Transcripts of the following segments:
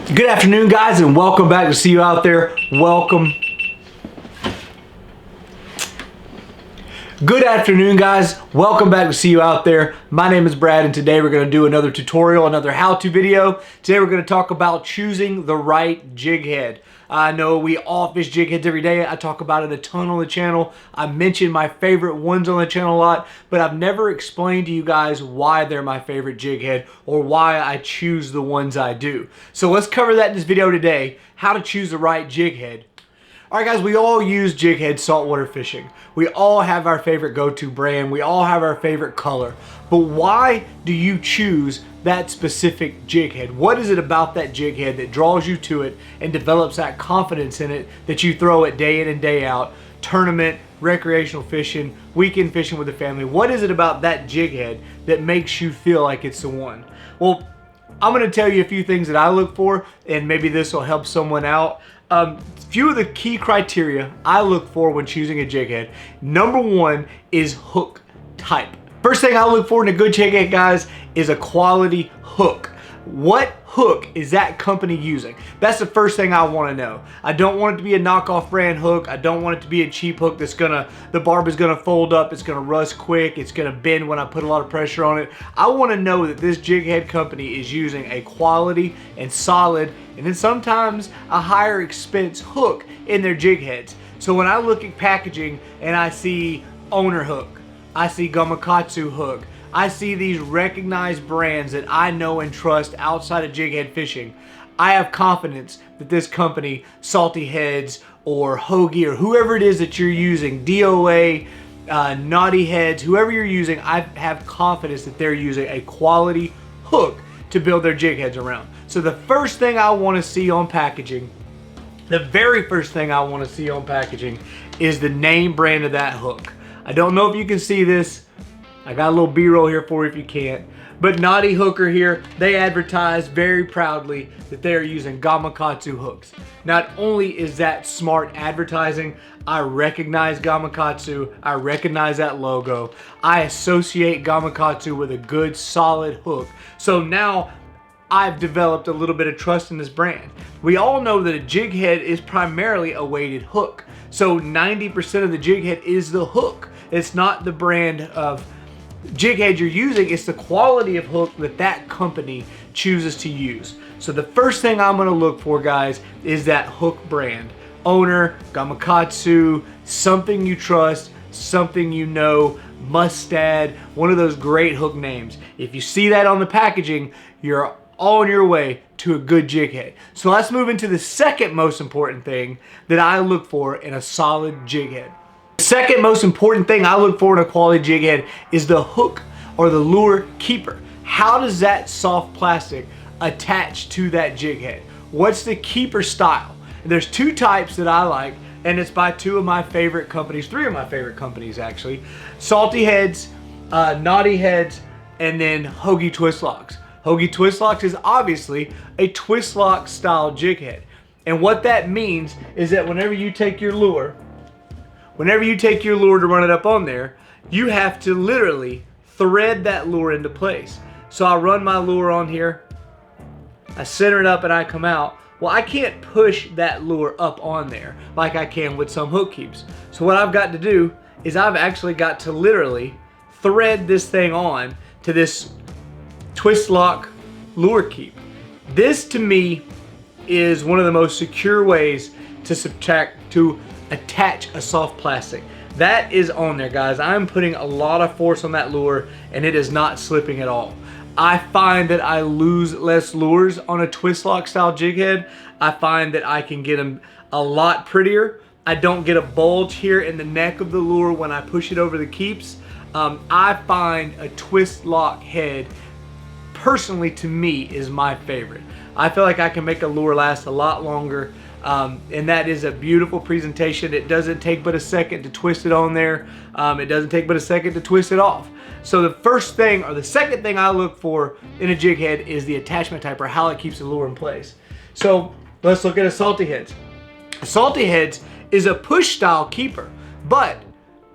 Good afternoon, guys, and welcome back to See You Out There. Welcome. Good afternoon, guys. Welcome back to See You Out There. My name is Brad, and today we're going to do another tutorial, another how-to video. Today we're going to talk about choosing the right jig head. I know we all fish jig heads every day. I talk about it a ton on the channel. I mention my favorite ones on the channel a lot, but I've never explained to you guys why they're my favorite jig head or why I choose the ones I do. So let's cover that in this video today, how to choose the right jig head. Alright guys, we all use jig head saltwater fishing. We all have our favorite go-to brand. We all have our favorite color. But why do you choose that specific jig head? What is it about that jig head that draws you to it and develops that confidence in it that you throw it day in and day out? Tournament, recreational fishing, weekend fishing with the family. What is it about that jig head that makes you feel like it's the one? Well, I'm going to tell you a few things that I look for, and maybe this will help someone out. Few of the key criteria I look for when choosing a jig head. Number one is hook type. First thing I look for in a good jig head, guys, is a quality hook. What hook is that company using? That's the first thing I want to know. I don't want it to be a knockoff brand hook. I don't want it to be a cheap hook that's the barb is gonna fold up, it's gonna rust quick, it's gonna bend when I put a lot of pressure on it. I want to know that this jig head company is using a quality and solid, and then sometimes a higher expense hook in their jig heads. So when I look at packaging and I see Owner hook, I see Gamakatsu hook, I see these recognized brands that I know and trust outside of jig head fishing, I have confidence that this company, Salty Heads or Hoagie or whoever it is that you're using, DOA, Naughty Heads, whoever you're using, I have confidence that they're using a quality hook to build their jig heads around. So the first thing I want to see on packaging, the very first thing I want to see on packaging is the name brand of that hook. I don't know if you can see this. I got a little B-roll here for you if you can't. But Naughty Hooker here, they advertise very proudly that they are using Gamakatsu hooks. Not only is that smart advertising, I recognize Gamakatsu, I recognize that logo. I associate Gamakatsu with a good solid hook. So now I've developed a little bit of trust in this brand. We all know that a jig head is primarily a weighted hook. So 90% of the jig head is the hook. It's not the brand of jig head you're using, it's the quality of hook that that company chooses to use. So the first thing I'm going to look for, guys, is that hook brand. Owner, Gamakatsu, something you trust, something you know, Mustad, one of those great hook names. If you see that on the packaging, you're on your way to a good jig head. So let's move into the second most important thing that I look for in a solid jig head. The second most important thing I look for in a quality jig head is the hook or the lure keeper. How does that soft plastic attach to that jig head? What's the keeper style? There's two types that I like, and it's by two of my favorite companies, three of my favorite companies actually. Salty Heads, Naughty Heads, and then Hoagie Twist Locks. Hoagie Twist Locks is obviously a twist lock style jig head. And what that means is that whenever you take your lure to run it up on there, you have to literally thread that lure into place. So I run my lure on here, I center it up and I come out. Well, I can't push that lure up on there like I can with some hook keeps. So what I've got to do is I've actually got to literally thread this thing on to this twist lock lure keep. This to me is one of the most secure ways to attach a soft plastic. That is on there, guys. I'm putting a lot of force on that lure and it is not slipping at all. I find that I lose less lures on a twist lock style jig head. I find that I can get them a lot prettier. I don't get a bulge here in the neck of the lure when I push it over the keeps. I find a twist lock head, personally to me, is my favorite. I feel like I can make a lure last a lot longer. And that is a beautiful presentation. It doesn't take but a second to twist it on there. It doesn't take but a second to twist it off. So the first thing, or the second thing I look for in a jig head is the attachment type, or how it keeps the lure in place. So let's look at a Salty Heads. A Salty Heads is a push style keeper, but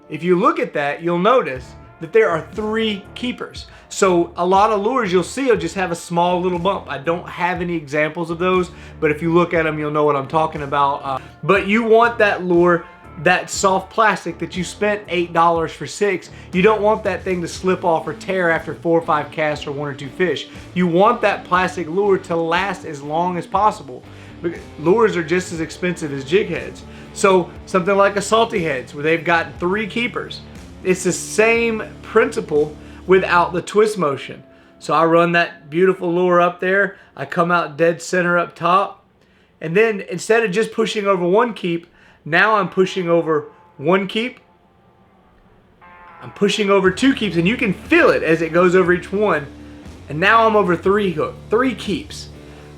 if you look at that, you'll notice that there are 3 keepers. So a lot of lures you'll see will just have a small little bump. I don't have any examples of those, but if you look at them, you'll know what I'm talking about. But you want that lure, that soft plastic that you spent $8 for 6, you don't want that thing to slip off or tear after 4 or 5 casts or 1 or 2 fish. You want that plastic lure to last as long as possible. Lures are just as expensive as jig heads. So something like a salty heads where they've got 3 keepers. It's the same principle without the twist motion. So I run that beautiful lure up there. I come out dead center up top. And then instead of just pushing over 1 keep, now I'm pushing over 1 keep. I'm pushing over 2 keeps, and you can feel it as it goes over each one. And now I'm over 3 keeps.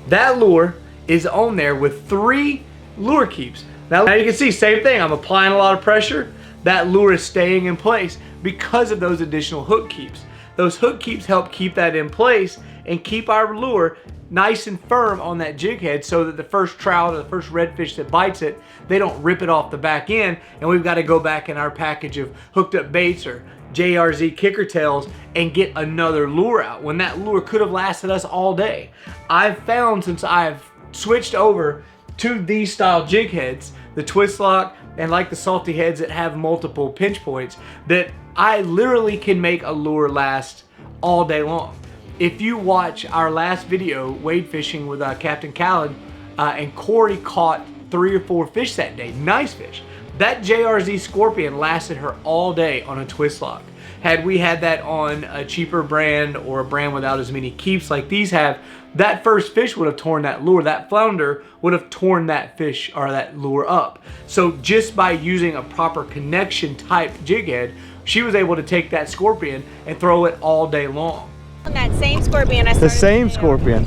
That lure is on there with 3 lure keeps. Now you can see, same thing. I'm applying a lot of pressure. That lure is staying in place because of those additional hook keeps. Those hook keeps help keep that in place and keep our lure nice and firm on that jig head so that the first trout or the first redfish that bites it, they don't rip it off the back end, and we've got to go back in our package of hooked up baits or JRZ kicker tails and get another lure out when that lure could have lasted us all day. I've found, since I've switched over to these style jig heads, the twist lock and like the salty heads that have multiple pinch points, that I literally can make a lure last all day long. If you watch our last video, wade fishing with Captain Callan, and Corey caught 3 or 4 fish that day, nice fish. That JRZ Scorpion lasted her all day on a twist lock. Had we had that on a cheaper brand or a brand without as many keeps like these have, that first fish would have torn that lure. That flounder would have torn that fish or that lure up. So just by using a proper connection type jig head, she was able to take that scorpion and throw it all day long. On that same scorpion, the same scorpion.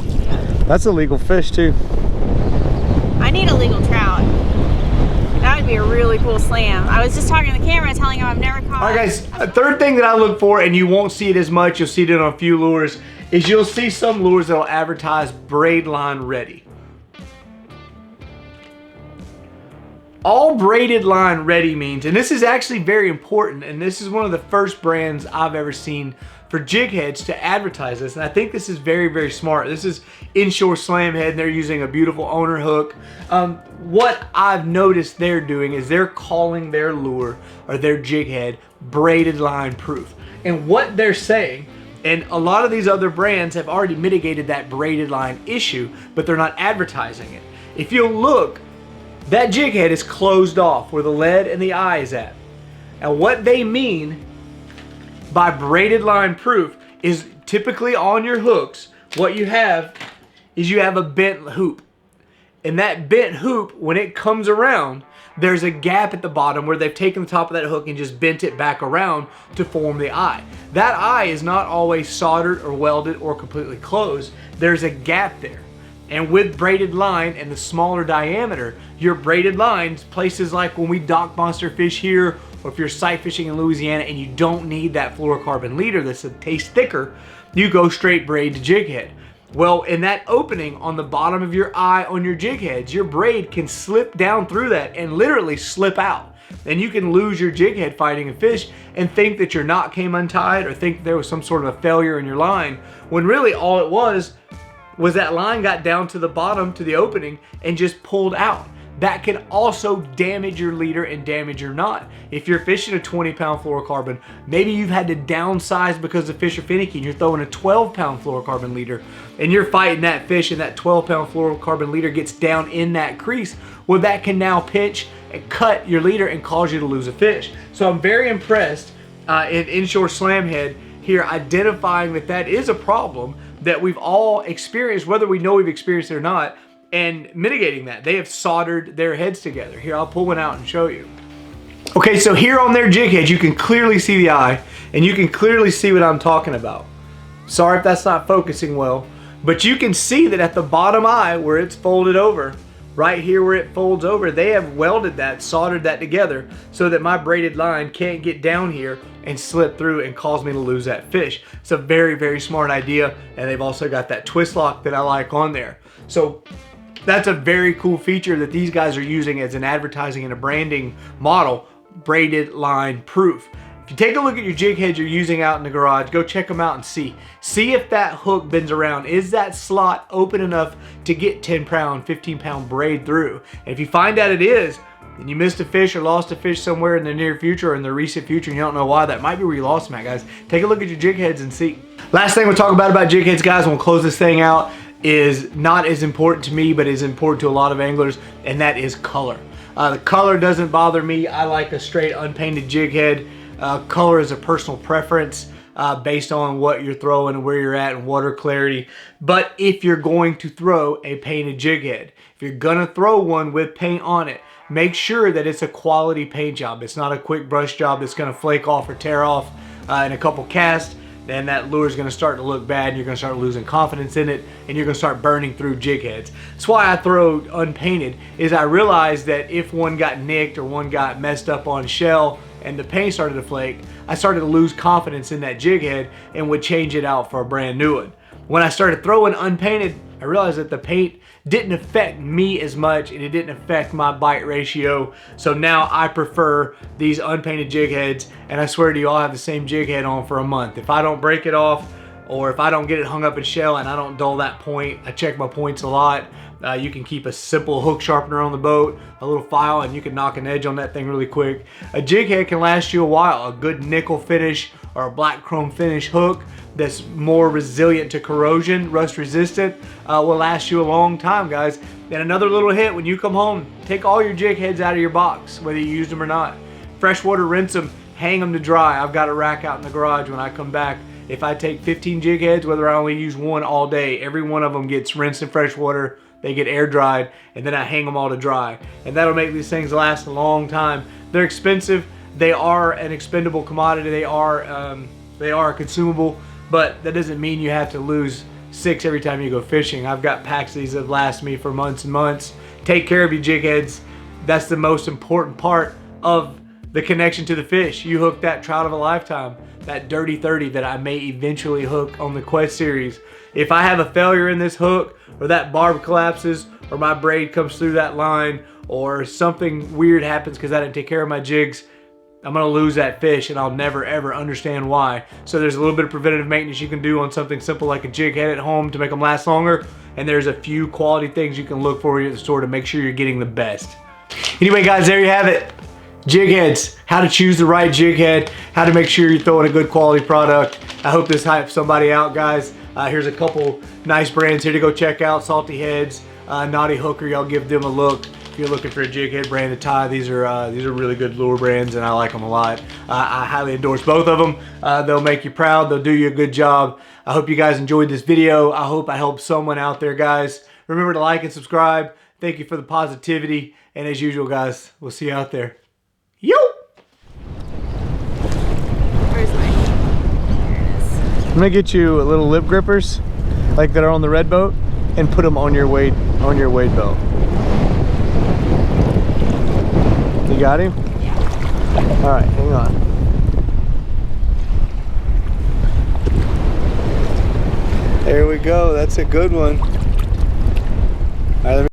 That's a legal fish too. I need a legal trout. That would be a really cool slam. I was just talking to the camera telling him I've never caught. All right guys, a third thing that I look for, and you won't see it as much, you'll see it on a few lures, is you'll see some lures that'll advertise braid line ready. All braided line ready means, and this is actually very important, and this is one of the first brands I've ever seen for jig heads to advertise this, and I think this is very, very smart. This is Inshore Slam Head, and they're using a beautiful owner hook. What I've noticed they're doing is they're calling their lure or their jig head braided line proof. And what they're saying, and a lot of these other brands have already mitigated that braided line issue, but they're not advertising it. If you'll look, that jig head is closed off where the lead and the eye is at. And what they mean by braided line proof is typically on your hooks, what you have is you have a bent hoop. And that bent hoop, when it comes around, there's a gap at the bottom where they've taken the top of that hook and just bent it back around to form the eye. That eye is not always soldered or welded or completely closed. There's a gap there. And with braided line and the smaller diameter, your braided lines, places like when we dock monster fish here, or if you're sight fishing in Louisiana and you don't need that fluorocarbon leader that's a taste thicker, you go straight braid to jig head. Well, in that opening on the bottom of your eye on your jig heads, your braid can slip down through that and literally slip out. And you can lose your jig head fighting a fish and think that your knot came untied or think there was some sort of a failure in your line, when really all it was that line got down to the bottom, to the opening, and just pulled out. That can also damage your leader and damage your knot. If you're fishing a 20-pound fluorocarbon, maybe you've had to downsize because the fish are finicky and you're throwing a 12-pound fluorocarbon leader and you're fighting that fish and that 12-pound fluorocarbon leader gets down in that crease. Well, that can now pinch and cut your leader and cause you to lose a fish. So I'm very impressed in Inshore Slam Head here identifying that that is a problem that we've all experienced, whether we know we've experienced it or not, and mitigating that. They have soldered their heads together. Here, I'll pull one out and show you. Okay, so here on their jig head, you can clearly see the eye, and you can clearly see what I'm talking about. Sorry if that's not focusing well, but you can see that at the bottom eye where it's folded over, right here where it folds over, they have welded that, soldered that together so that my braided line can't get down here and slip through and cause me to lose that fish. It's a very, very smart idea, and they've also got that twist lock that I like on there. So that's a very cool feature that these guys are using as an advertising and a branding model, braided line proof. If you take a look at your jig heads you're using out in the garage, go check them out and see. See if that hook bends around. Is that slot open enough to get 10 pound, 15 pound braid through? And if you find out it is, and you missed a fish or lost a fish somewhere in the near future or in the recent future and you don't know why, that might be where you lost them at, guys. Take a look at your jig heads and see. Last thing we'll talk about jig heads, guys, and we'll close this thing out, is not as important to me, but is important to a lot of anglers, and that is color. The color doesn't bother me. I like a straight unpainted jig head. Color is a personal preference based on what you're throwing and where you're at and water clarity. But if you're going to throw a painted jig head, if you're gonna throw one with paint on it, make sure that it's a quality paint job. It's not a quick brush job that's gonna flake off or tear off in a couple casts. Then that lure is going to start to look bad and you're going to start losing confidence in it and you're going to start burning through jig heads. That's why I throw unpainted, is I realized that if one got nicked or one got messed up on shell and the paint started to flake, I started to lose confidence in that jig head and would change it out for a brand new one. When I started throwing unpainted, I realized that the paint didn't affect me as much and it didn't affect my bite ratio. So now I prefer these unpainted jig heads, and I swear to you, I'll have the same jig head on for a month. If I don't break it off or if I don't get it hung up in shell and I don't dull that point, I check my points a lot. You can keep a simple hook sharpener on the boat, a little file, and you can knock an edge on that thing really quick. A jig head can last you a while. A good nickel finish or a black chrome finish hook that's more resilient to corrosion, rust resistant, will last you a long time, guys. And another little hit, when you come home, take all your jig heads out of your box, whether you used them or not. Freshwater, rinse them, hang them to dry. I've got a rack out in the garage. When I come back, if I take 15 jig heads, whether I only use one all day, every one of them gets rinsed in fresh water, they get air dried, and then I hang them all to dry. And that'll make these things last a long time. They're expensive. They are an expendable commodity. They are a consumable, but that doesn't mean you have to lose 6 every time you go fishing. I've got packs of these that last me for months and months. Take care of your jig heads. That's the most important part of the connection to the fish. You hook that trout of a lifetime, that dirty 30 that I may eventually hook on the Quest series. If I have a failure in this hook, or that barb collapses, or my braid comes through that line, or something weird happens because I didn't take care of my jigs, I'm gonna lose that fish and I'll never ever understand why. So there's a little bit of preventative maintenance you can do on something simple like a jig head at home to make them last longer, and there's a few quality things you can look for at the store to make sure you're getting the best. Anyway, guys, there you have it. Jig heads, how to choose the right jig head, how to make sure you're throwing a good quality product. I hope this hypes somebody out, guys. Here's a couple nice brands here to go check out. Salty Heads, Naughty Hooker, y'all give them a look. If you're looking for a jig head brand to tie, these are really good lure brands, and I like them a lot. I highly endorse both of them. They'll make you proud. They'll do you a good job. I hope you guys enjoyed this video. I hope I helped someone out there, guys. Remember to like and subscribe. Thank you for the positivity. And as usual, guys, we'll see you out there. Yo! Where's mine? Here it is. I'm gonna get you little lip grippers, like that are on the red boat, and put them on your wade boat. You got him? Yeah. All right, hang on. There we go. That's a good one. All right, let me